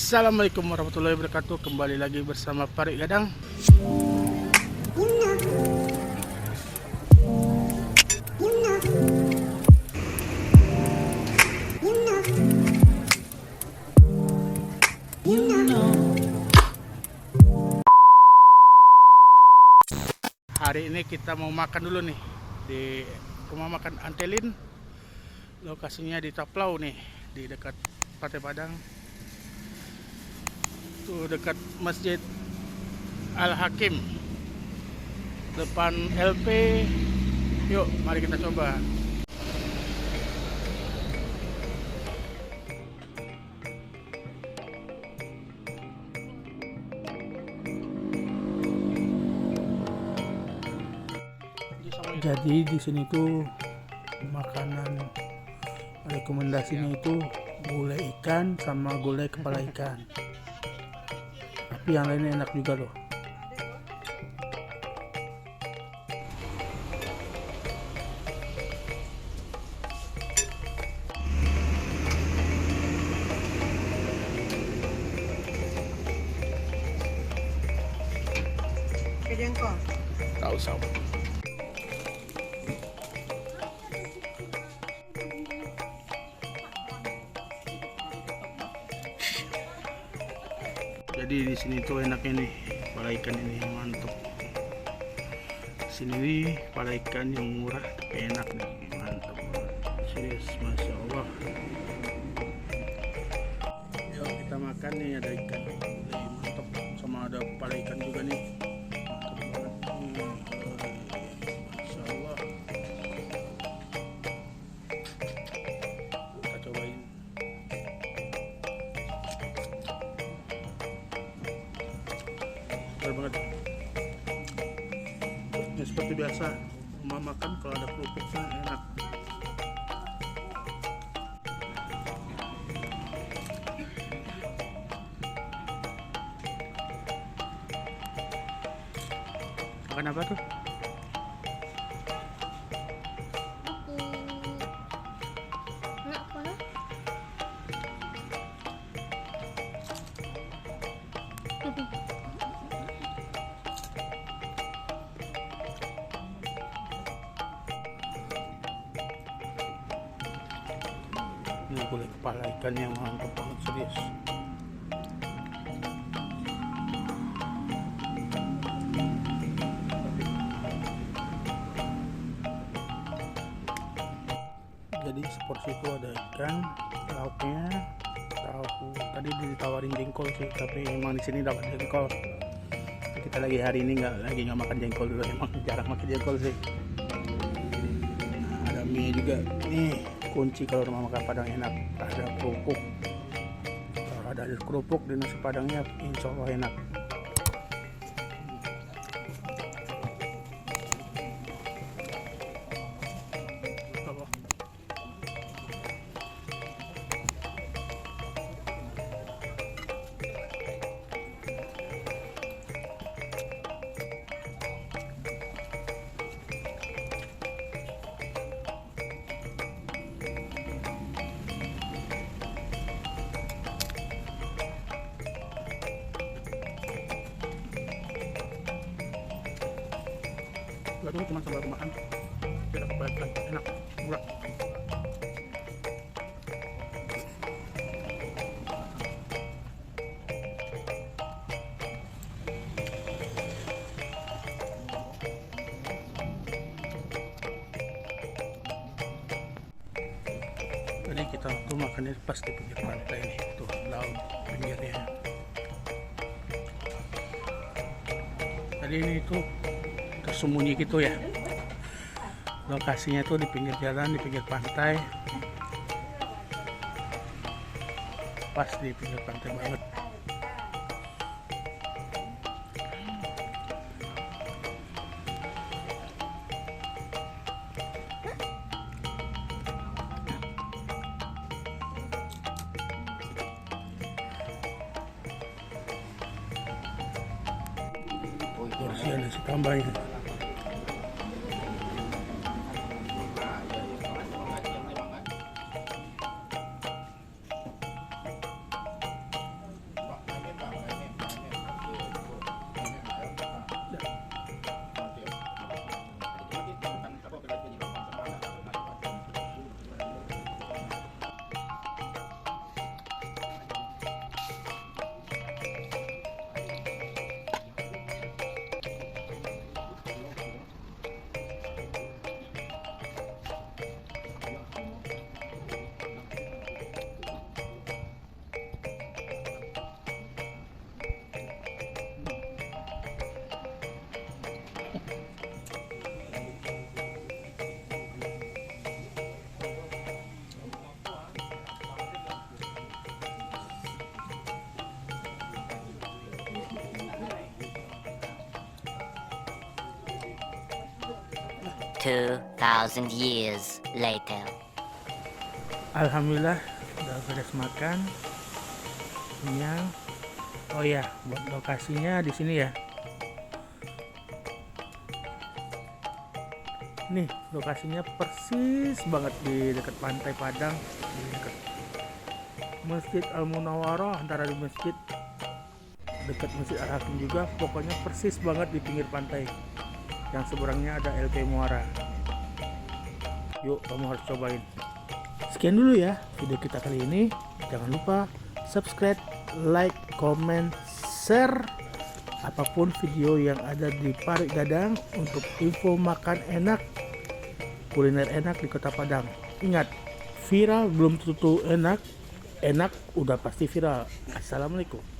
Assalamualaikum warahmatullahi wabarakatuh. Kembali lagi bersama Farik Gadang. Hari ini kita mau makan dulu nih di rumah makan Antelin. Lokasinya di Taplau nih, di dekat Pantai Padang. Tuh dekat Masjid Al-Hakim, depan LP. Yuk, mari kita coba. Jadi di sini tuh makanan rekomendasinya itu gulai ikan sama gulai kepala ikan. Tapi yang lainnya enak juga loh. Kejengkol. Tahu saus. Jadi di sini tuh enaknya nih, kepala ikan ini yang mantap. Sini nih kepala ikan yang murah tapi enak nih, mantap. Serius, masya Allah. Yuk kita makan nih, ada ikan, mantap. Sama ada kepala ikan juga nih, mantap banget. Masya Allah. Kita cobain. Banget. Ya, seperti biasa rumah makan kalau ada kerupuknya enak. Makan apa tuh? Ini gulai kepala ikannya mantap banget, serius. Jadi seporsi itu ada ikan, lauknya tahu. Tadi ditawarin jengkol sih, tapi emang di sini dapat jengkol. Kita lagi hari ini nggak makan jengkol dulu, emang jarang makan jengkol sih. Ada mie juga nih. Kunci kalau rumah makan Padang enak, ada kerupuk. Kalau ada kerupuk di nasi Padangnya, insya Allah enak. Baru cuma sambil makan, tidak kebaikan, enak, murah. Tadi kita tuh makannya pas di pinggir pantai nih, tuh laut pinggirnya. Tadi ini tuh tersembunyi gitu ya, lokasinya tuh di pinggir jalan, di pinggir pantai, pas di pinggir pantai banget. Porsi ada nasi tambahnya. 2,000 years later. Alhamdulillah udah beres makan, kenyang. Oh ya, buat lokasinya di sini ya. Nih lokasinya persis banget di dekat pantai Padang, di dekat Masjid Al Munawwarah, antara di masjid dekat Masjid Al Hakim juga. Pokoknya persis banget di pinggir pantai. Yang seberangnya ada LP Muara. Yuk kamu harus cobain. Sekian dulu ya video kita kali ini. Jangan lupa subscribe, like, comment, share apapun video yang ada di Parik Gadang untuk info makan enak, kuliner enak di Kota Padang. Ingat, viral belum tentu enak, enak udah pasti viral. Assalamualaikum.